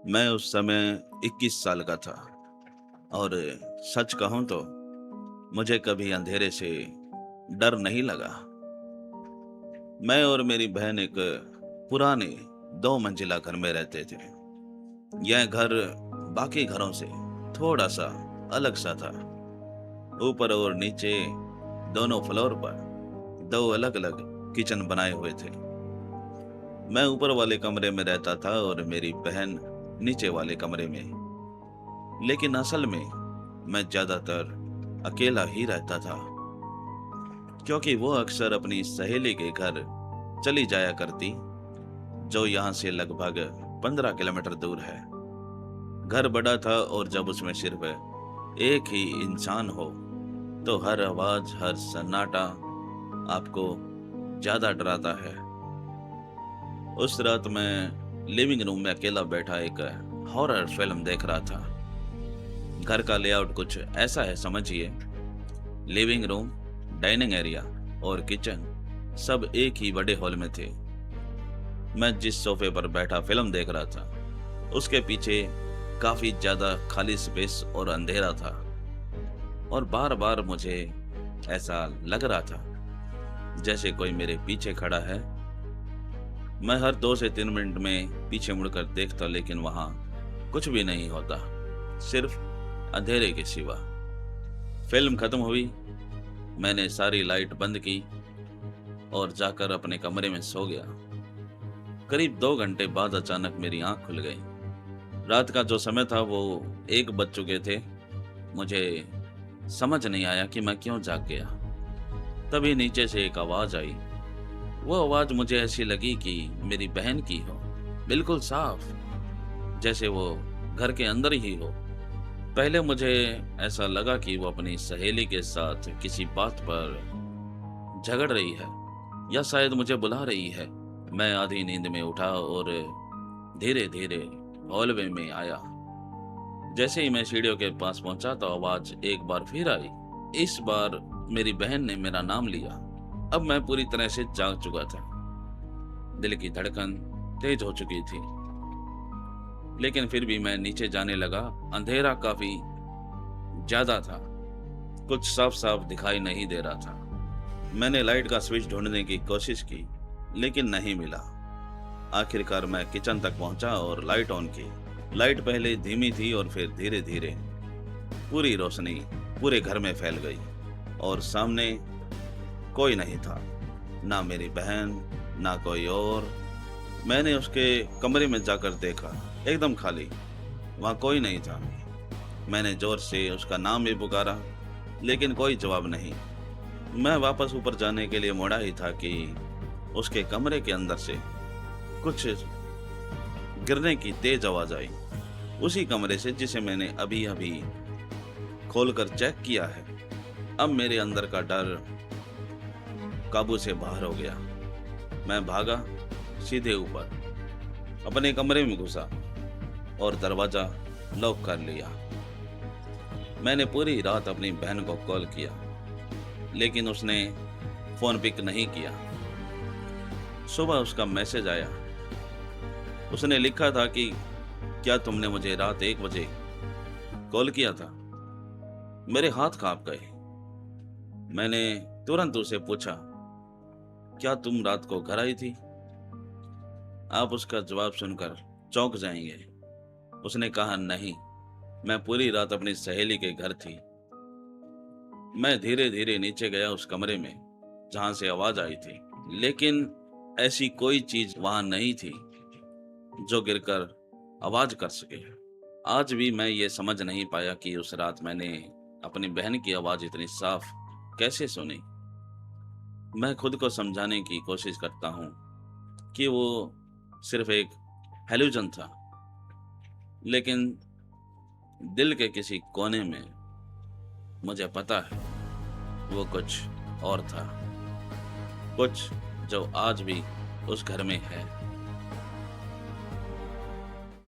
मैं उस समय 21 साल का था और सच कहूं तो मुझे कभी अंधेरे से डर नहीं लगा। मैं और मेरी बहन एक पुराने 2 मंजिला घर में रहते थे। यह घर बाकी घरों से थोड़ा सा अलग सा था। ऊपर और नीचे दोनों फ्लोर पर दो अलग अलग किचन बनाए हुए थे। मैं ऊपर वाले कमरे में रहता था और मेरी बहन नीचे वाले कमरे में। लेकिन असल में मैं ज्यादातर अकेला ही रहता था, क्योंकि वो अक्सर अपनी सहेली के घर चली जाया करती, जो यहाँ से लगभग 15 किलोमीटर दूर है। घर बड़ा था और जब उसमें सिर्फ एक ही इंसान हो तो हर आवाज, हर सन्नाटा आपको ज्यादा डराता है। उस रात मैं लिविंग रूम में अकेला बैठा एक हॉरर फिल्म देख रहा था। घर का लेआउट कुछ ऐसा है, समझिए। लिविंग रूम, डाइनिंग एरिया और किचन सब एक ही बड़े हॉल में थे। मैं जिस सोफे पर बैठा फिल्म देख रहा था, उसके पीछे काफी ज्यादा खाली स्पेस और अंधेरा था, और बार बार मुझे ऐसा लग रहा था जैसे कोई मेरे पीछे खड़ा है। मैं हर 2 से 3 मिनट में पीछे मुड़कर देखता, लेकिन वहां कुछ भी नहीं होता, सिर्फ अंधेरे के सिवा। फिल्म खत्म हुई, मैंने सारी लाइट बंद की और जाकर अपने कमरे में सो गया। करीब 2 घंटे बाद अचानक मेरी आंख खुल गई। रात का जो समय था वो 1 बज चुके थे। मुझे समझ नहीं आया कि मैं क्यों जाग गया। तभी नीचे से एक आवाज आई। वो आवाज मुझे ऐसी लगी कि मेरी बहन की हो, बिल्कुल साफ, जैसे वो घर के अंदर ही हो। पहले मुझे ऐसा लगा कि वो अपनी सहेली के साथ किसी बात पर झगड़ रही है या शायद मुझे बुला रही है। मैं आधी नींद में उठा और धीरे धीरे हॉलवे में आया। जैसे ही मैं सीढ़ियों के पास पहुंचा तो आवाज एक बार फिर आई। इस बार मेरी बहन ने मेरा नाम लिया। अब मैं पूरी तरह से जाग चुका था। दिल की धड़कन तेज हो चुकी थी, लेकिन फिर भी मैं नीचे जाने लगा। अंधेरा काफी ज्यादा था, कुछ साफ साफ दिखाई नहीं दे रहा था। मैंने लाइट का स्विच ढूंढने की कोशिश की, लेकिन नहीं मिला। आखिरकार मैं किचन तक पहुंचा और लाइट ऑन की। लाइट पहले धीमी थी और फिर धीरे धीरे पूरी रोशनी पूरे घर में फैल गई, और सामने कोई नहीं था, ना मेरी बहन, ना कोई और। मैंने उसके कमरे में जाकर देखा, एकदम खाली, वहां कोई नहीं था। मैंने जोर से उसका नाम भी पुकारा, लेकिन कोई जवाब नहीं। मैं वापस ऊपर जाने के लिए मुड़ा ही था कि उसके कमरे के अंदर से कुछ गिरने की तेज आवाज आई, उसी कमरे से जिसे मैंने अभी अभी खोलकर चेक किया है। अब मेरे अंदर का डर काबू से बाहर हो गया। मैं भागा सीधे ऊपर, अपने कमरे में घुसा और दरवाजा लॉक कर लिया। मैंने पूरी रात अपनी बहन को कॉल किया, लेकिन उसने फोन पिक नहीं किया। सुबह उसका मैसेज आया। उसने लिखा था कि क्या तुमने मुझे रात 1 बजे कॉल किया था? मेरे हाथ कांप गए। मैंने तुरंत उसे पूछा, क्या तुम रात को घर आई थी? आप उसका जवाब सुनकर चौंक जाएंगे। उसने कहा, नहीं, मैं पूरी रात अपनी सहेली के घर थी। मैं धीरे धीरे नीचे गया उस कमरे में जहां से आवाज आई थी, लेकिन ऐसी कोई चीज वहां नहीं थी जो गिरकर आवाज कर सके। आज भी मैं ये समझ नहीं पाया कि उस रात मैंने अपनी बहन की आवाज इतनी साफ कैसे सुनी। मैं खुद को समझाने की कोशिश करता हूँ कि वो सिर्फ एक हेलुजन था, लेकिन दिल के किसी कोने में मुझे पता है वो कुछ और था, कुछ जो आज भी उस घर में है।